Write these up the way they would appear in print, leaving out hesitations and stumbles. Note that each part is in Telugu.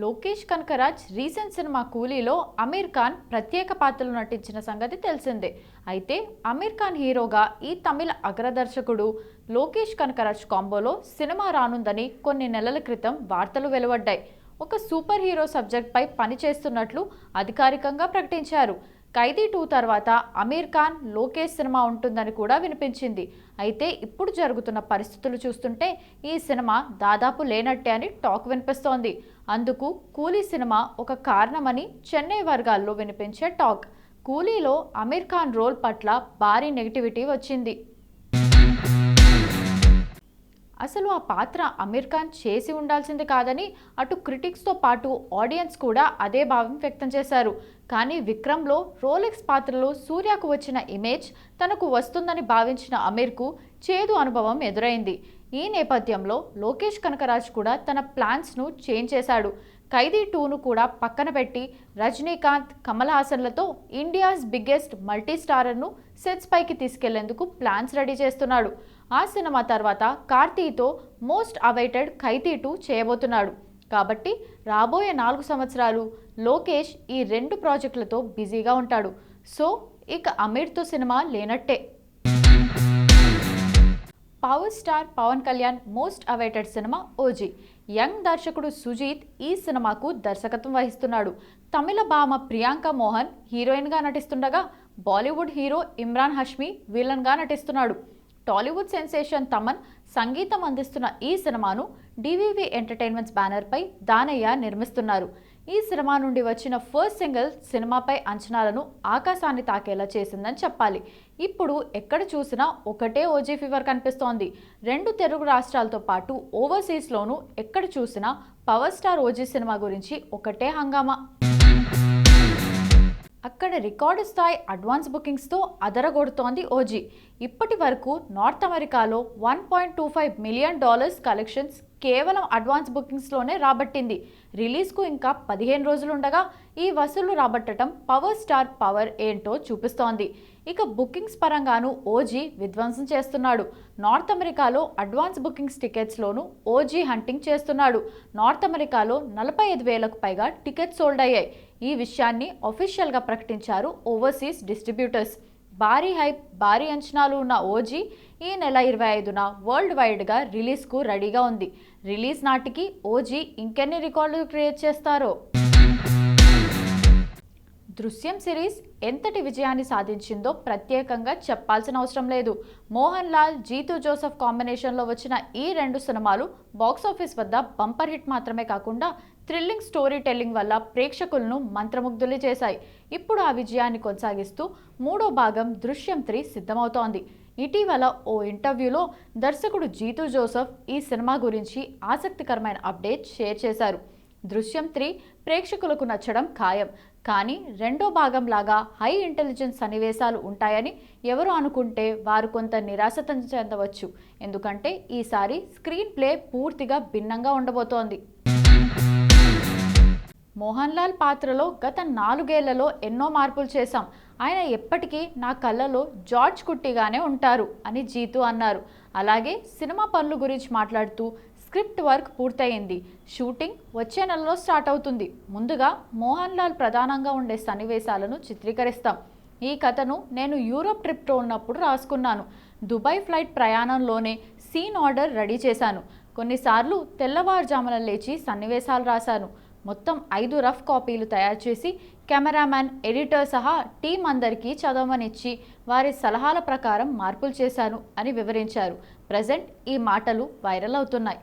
లోకేష్ కనకరాజ్ రీసెంట్ సినిమా కూలీలో అమీర్ ఖాన్ ప్రత్యేక పాత్రలో నటించిన సంగతి తెలిసిందే. అయితే అమీర్ ఖాన్ హీరోగా ఈ తమిళ అగ్రదర్శకుడు లోకేష్ కనకరాజ్ కాంబోలో సినిమా రానుందని కొన్ని నెలల క్రితం వార్తలు వెలువడ్డాయి. ఒక సూపర్ హీరో సబ్జెక్ట్పై పనిచేస్తున్నట్లు అధికారికంగా ప్రకటించారు. ఖైదీ 2 తర్వాత అమీర్ ఖాన్ లోకేష్ సినిమా ఉంటుందని కూడా వినిపించింది. అయితే ఇప్పుడు జరుగుతున్న పరిస్థితులు చూస్తుంటే ఈ సినిమా దాదాపు లేనట్టే అని టాక్ వినిపిస్తోంది. అందుకు కూలీ సినిమా ఒక కారణమని చెన్నై వర్గాల్లో వినిపించే టాక్. కూలీలో అమీర్ ఖాన్ రోల్ పట్ల భారీ నెగిటివిటీ వచ్చింది. అసలు ఆ పాత్ర అమీర్ ఖాన్ చేసి ఉండాల్సింది కాదని అటు క్రిటిక్స్తో పాటు ఆడియన్స్ కూడా అదే భావం వ్యక్తం చేశారు. కానీ విక్రమ్లో రోలెక్స్ పాత్రలో సూర్యకు వచ్చిన ఇమేజ్ తనకు వస్తుందని భావించిన అమీర్కు చేదు అనుభవం ఎదురైంది. ఈ నేపథ్యంలో లోకేష్ కనకరాజ్ కూడా తన ప్లాన్స్ను చేంజ్ చేశాడు. ఖైదీ 2ను కూడా పక్కన పెట్టి రజనీకాంత్, కమల్ హాసన్లతో ఇండియాస్ బిగ్గెస్ట్ మల్టీ స్టారర్ను సెట్స్ పైకి తీసుకెళ్లేందుకు ప్లాన్స్ రెడీ చేస్తున్నాడు. ఆ సినిమా తర్వాత కార్తీతో మోస్ట్ అవైటెడ్ ఖైదీ 2 చేయబోతున్నాడు. కాబట్టి రాబోయే 4 సంవత్సరాలు లోకేష్ ఈ 2 ప్రాజెక్టులతో బిజీగా ఉంటాడు. సో ఇక అమీర్తో సినిమా లేనట్టే. Power star Pawan Kalyan most awaited సినిమా ఓజీ. యంగ్ దర్శకుడు సుజీత్ ఈ సినిమాకు దర్శకత్వం వహిస్తున్నాడు. తమిళ భామ ప్రియాంక మోహన్ హీరోయిన్గా నటిస్తుండగా బాలీవుడ్ హీరో ఇమ్రాన్ హష్మీ విలన్గా నటిస్తున్నాడు. టాలీవుడ్ సెన్సేషన్ తమన్ సంగీతం అందిస్తున్న ఈ సినిమాను డివివి ఎంటర్టైన్మెంట్స్ బ్యానర్పై దానయ్య నిర్మిస్తున్నారు. ఈ సినిమా నుండి వచ్చిన ఫస్ట్ సింగిల్ సినిమాపై అంచనాలను ఆకాశాన్ని తాకేలా చేసిందని చెప్పాలి. ఇప్పుడు ఎక్కడ చూసినా ఒకటే ఓజీ ఫీవర్ కనిపిస్తోంది. 2 తెలుగు రాష్ట్రాలతో పాటు ఓవర్సీస్లోనూ ఎక్కడ చూసినా పవర్ స్టార్ ఓజీ సినిమా గురించి ఒకటే హంగామా. అక్కడ రికార్డు స్థాయి అడ్వాన్స్ బుకింగ్స్తో అదరగొడుతోంది ఓజీ. ఇప్పటి వరకు నార్త్ అమెరికాలో $1.25 మిలియన్ కలెక్షన్స్ కేవలం అడ్వాన్స్ బుకింగ్స్లోనే రాబట్టింది. రిలీజ్కు ఇంకా 15 రోజులుండగా ఈ వసూళ్లు రాబట్టడం పవర్ స్టార్ పవర్ ఏంటో చూపిస్తోంది. ఇక బుకింగ్స్ పరంగానూ ఓజీ విధ్వంసం చేస్తున్నాడు. నార్త్ అమెరికాలో అడ్వాన్స్ బుకింగ్స్ టికెట్స్లోనూ ఓజీ హంటింగ్ చేస్తున్నాడు. నార్త్ అమెరికాలో 45,000కు పైగా టికెట్స్ సోల్డ్ అయ్యాయి. ఈ విషయాన్ని అఫీషియల్గా ప్రకటించారు ఓవర్సీస్ డిస్ట్రిబ్యూటర్స్. భారీ హైప్, భారీ అంచనాలు ఉన్న ఓజీ ఈ నెల 25న వరల్డ్ వైడ్గా రిలీజ్కు రెడీగా ఉంది. రిలీజ్ నాటికి ఓజీ ఇంకెన్ని రికార్డులు క్రియేట్ చేస్తారో. దృశ్యం సిరీస్ ఎంతటి విజయాన్ని సాధించిందో ప్రత్యేకంగా చెప్పాల్సిన అవసరం లేదు. మోహన్ లాల్, జీతూ జోసెఫ్ కాంబినేషన్లో వచ్చిన ఈ 2 సినిమాలు బాక్సాఫీస్ వద్ద బంపర్ హిట్ మాత్రమే కాకుండా థ్రిల్లింగ్ స్టోరీ టెల్లింగ్ వల్ల ప్రేక్షకులను మంత్రముగ్ధులు చేశాయి. ఇప్పుడు ఆ విజయాన్ని కొనసాగిస్తూ 3వ భాగం దృశ్యం 3 సిద్ధమవుతోంది. ఇటీవల ఓ ఇంటర్వ్యూలో దర్శకుడు జీతూ జోసెఫ్ ఈ సినిమా గురించి ఆసక్తికరమైన అప్డేట్ షేర్ చేశారు. దృశ్యం 3 ప్రేక్షకులకు నచ్చడం ఖాయం. కానీ 2వ భాగం లాగా హై ఇంటెలిజెన్స్ సన్నివేశాలు ఉంటాయని ఎవరు అనుకుంటే వారు కొంత నిరాశ చెందవచ్చు. ఎందుకంటే ఈసారి స్క్రీన్ ప్లే పూర్తిగా భిన్నంగా ఉండబోతోంది. మోహన్ లాల్ పాత్రలో గత 4 ఏళ్లలో ఎన్నో మార్పులు చేశాం. ఆయన ఎప్పటికీ నా కళ్ళలో జార్జ్ కుట్టిగానే ఉంటారు అని జీతూ అన్నారు. అలాగే సినిమా పనుల గురించి మాట్లాడుతూ స్క్రిప్ట్ వర్క్ పూర్తయింది. షూటింగ్ వచ్చే నెలలో స్టార్ట్ అవుతుంది. ముందుగా మోహన్ లాల్ ప్రధానంగా ఉండే సన్నివేశాలను చిత్రీకరిస్తాం. ఈ కథను నేను యూరోప్ ట్రిప్లో ఉన్నప్పుడు రాసుకున్నాను. దుబాయ్ ఫ్లైట్ ప్రయాణంలోనే సీన్ ఆర్డర్ రెడీ చేశాను. కొన్నిసార్లు తెల్లవారుజామున లేచి సన్నివేశాలు రాశాను. మొత్తం 5 రఫ్ కాపీలు తయారు చేసి కెమెరామ్యాన్, ఎడిటర్ సహా టీం అందరికీ చదవమనిచ్చి వారి సలహాల ప్రకారం మార్పులు చేశాను అని వివరించారు. ప్రజెంట్ ఈ మాటలు వైరల్ అవుతున్నాయి.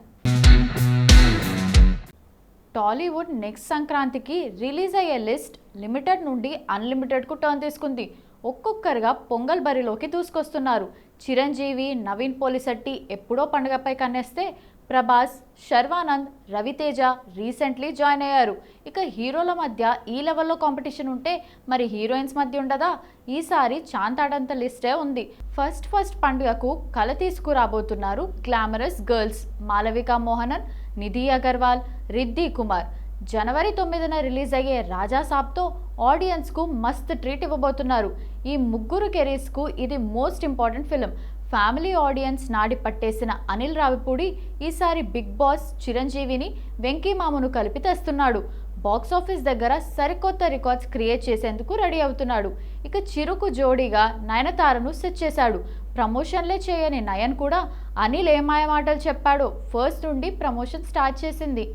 టాలీవుడ్ నెక్స్ట్ సంక్రాంతికి రిలీజ్ అయ్యే లిస్ట్ లిమిటెడ్ నుండి అన్లిమిటెడ్కు టర్న్ తీసుకుంది. ఒక్కొక్కరుగా పొంగల్ బరిలోకి దూసుకొస్తున్నారు. చిరంజీవి, నవీన్ పోలిశెట్టి ఎప్పుడో పండుగపై కన్నేస్తే ప్రభాస్, శర్వానంద్, రవితేజ రీసెంట్లీ జాయిన్ అయ్యారు. ఇక హీరోల మధ్య ఈ లెవెల్లో కాంపిటీషన్ ఉంటే మరి హీరోయిన్స్ మధ్య ఉండదా? ఈసారి చాంతాడంత లిస్టే ఉంది. ఫస్ట్ పండుగకు కల తీసుకురాబోతున్నారు గ్లామరస్ గర్ల్స్ మాలవిక మోహనన్, నిధి అగర్వాల్, రిద్ధి కుమార్. జనవరి 9న రిలీజ్ అయ్యే రాజా సాబ్తో ఆడియన్స్కు మస్త్ ట్రీట్ ఇవ్వబోతున్నారు. ఈ ముగ్గురు కెరీర్స్కు ఇది most important film. Family audience నాడి పట్టేసిన అనిల్ రావిపూడి ఈసారి బిగ్ బాస్ చిరంజీవిని వెంకీమామును కలిపి తెస్తున్నాడు. బాక్సాఫీస్ దగ్గర సరికొత్త రికార్డ్స్ క్రియేట్ చేసేందుకు రెడీ అవుతున్నాడు. ఇక చిరుకు జోడీగా నయనతారను సెట్ చేశాడు. ప్రమోషన్లే చేయని నయన్ కూడా అనిల్ ఏ మాయ మాటలు చెప్పాడో ఫస్ట్ నుండి ప్రమోషన్ స్టార్ట్ చేసింది.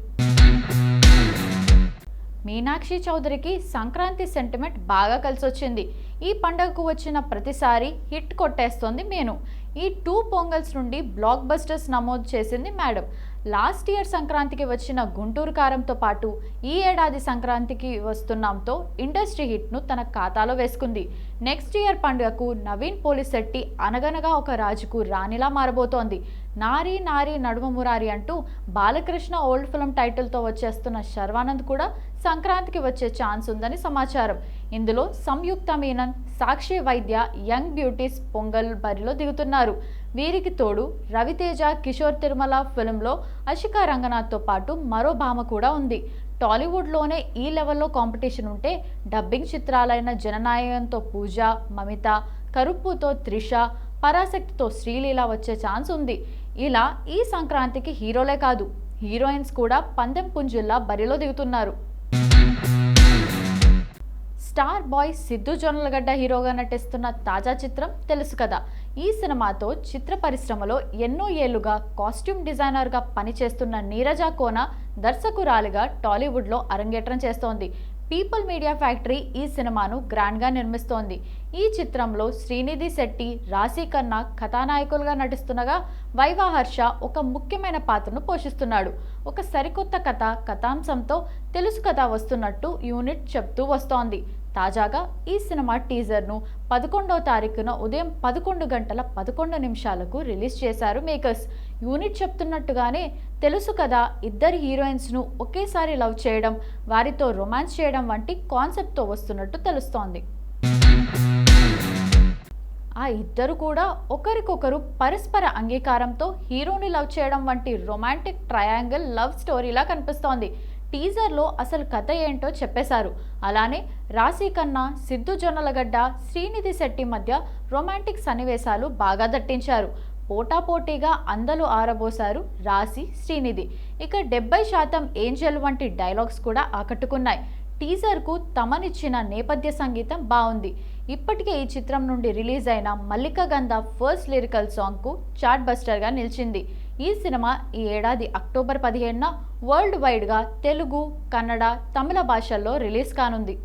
మీనాక్షి చౌదరికి సంక్రాంతి సెంటిమెంట్ బాగా కలిసొచ్చింది. ఈ పండుగకు వచ్చిన ప్రతిసారి హిట్ కొట్టేస్తోంది మేను. ఈ 2 పొంగల్స్ నుండి బ్లాక్ బస్టర్స్ నమోదు చేసింది మేడం. లాస్ట్ ఇయర్ సంక్రాంతికి వచ్చిన గుంటూరు కారంతో పాటు ఈ ఏడాది సంక్రాంతికి వస్తున్నాంతో ఇండస్ట్రీ హిట్ను తన ఖాతాలో వేసుకుంది. నెక్స్ట్ ఇయర్ పండుగకు నవీన్ పోలిశెట్టి అనగనగా ఒక రాజుకు రాణిలా మారబోతోంది. నారీ నారీ నడుమ మురారి అంటూ బాలకృష్ణ ఓల్డ్ ఫిల్మ్ టైటిల్తో వచ్చేస్తున్న శర్వానంద్ కూడా సంక్రాంతికి వచ్చే ఛాన్స్ ఉందని సమాచారం. ఇందులో సంయుక్త మీనన్, సాక్షి వైద్య యంగ్ బ్యూటీస్ పొంగల్ బరిలో దిగుతున్నారు. వీరికి తోడు రవితేజ కిషోర్ తిరుమల ఫిల్మ్లో అషికా రంగనాథ్తో పాటు మరో భామ కూడా ఉంది. టాలీవుడ్లోనే ఈ లెవెల్లో కాంపిటీషన్ ఉంటే డబ్బింగ్ చిత్రాలైన జననాయకంతో పూజ, మమిత, కరుప్పుతో త్రిష, పరాశక్తితో శ్రీలీల వచ్చే ఛాన్స్ ఉంది. ఇలా ఈ సంక్రాంతికి హీరోలే కాదు, హీరోయిన్స్ కూడా పందెం పుంజుల్లా బరిలో దిగుతున్నారు. స్టార్ బాయ్ సిద్ధు జొన్నలగడ్డ హీరోగా నటిస్తున్న తాజా చిత్రం తెలుసు కదా. ఈ సినిమాతో చిత్ర పరిశ్రమలో ఎన్నో ఏళ్లుగా కాస్ట్యూమ్ డిజైనర్గా పనిచేస్తున్న నీరజ కోన దర్శకురాలిగా టాలీవుడ్లో అరంగేట్రం చేస్తోంది. పీపుల్ మీడియా ఫ్యాక్టరీ ఈ సినిమాను గ్రాండ్గా నిర్మిస్తోంది. ఈ చిత్రంలో శ్రీనిధి శెట్టి, రాశి ఖన్నా కథానాయకులుగా నటిస్తుండగా వైవా హర్ష ఒక ముఖ్యమైన పాత్రను పోషిస్తున్నాడు. ఒక సరికొత్త కథాంశంతో తెలుసు కదా వస్తున్నట్టు యూనిట్ చెప్తూ వస్తోంది. తాజాగా ఈ సినిమా టీజర్ను 11వ తారీఖున ఉదయం 11 రిలీజ్ చేశారు మేకర్స్. యూనిట్ చెప్తున్నట్టుగానే తెలుసు కదా ఇద్దరు హీరోయిన్స్ను ఒకేసారి లవ్ చేయడం, వారితో రొమాన్స్ చేయడం వంటి కాన్సెప్ట్తో వస్తున్నట్టు తెలుస్తోంది. ఆ ఇద్దరు కూడా ఒకరికొకరు పరస్పర అంగీకారంతో హీరోని లవ్ చేయడం వంటి రొమాంటిక్ ట్రయాంగిల్ లవ్ స్టోరీలా కనిపిస్తోంది. టీజర్లో అసలు కథ ఏంటో చెప్పేశారు. అలానే రాశి ఖన్నా, సిద్ధు జొన్నలగడ్డ, శ్రీనిధి శెట్టి మధ్య రొమాంటిక్ సన్నివేశాలు బాగా దట్టించారు. పోటాపోటీగా అందలు ఆరబోశారు రాశి, శ్రీనిధి. ఇక 70% ఏంజల్ వంటి డైలాగ్స్ కూడా ఆకట్టుకున్నాయి. టీజర్కు తమనిచ్చిన నేపథ్య సంగీతం బాగుంది. ఇప్పటికే ఈ చిత్రం నుండి రిలీజ్ అయిన మల్లికా గంధ ఫస్ట్ లిరికల్ సాంగ్కు చార్ట్ బస్టర్గా నిలిచింది. ఈ సినిమా ఈ ఏడాది అక్టోబర్ 15న వరల్డ్ వైడ్గా తెలుగు, కన్నడ, తమిళ భాషల్లో రిలీజ్ కానుంది.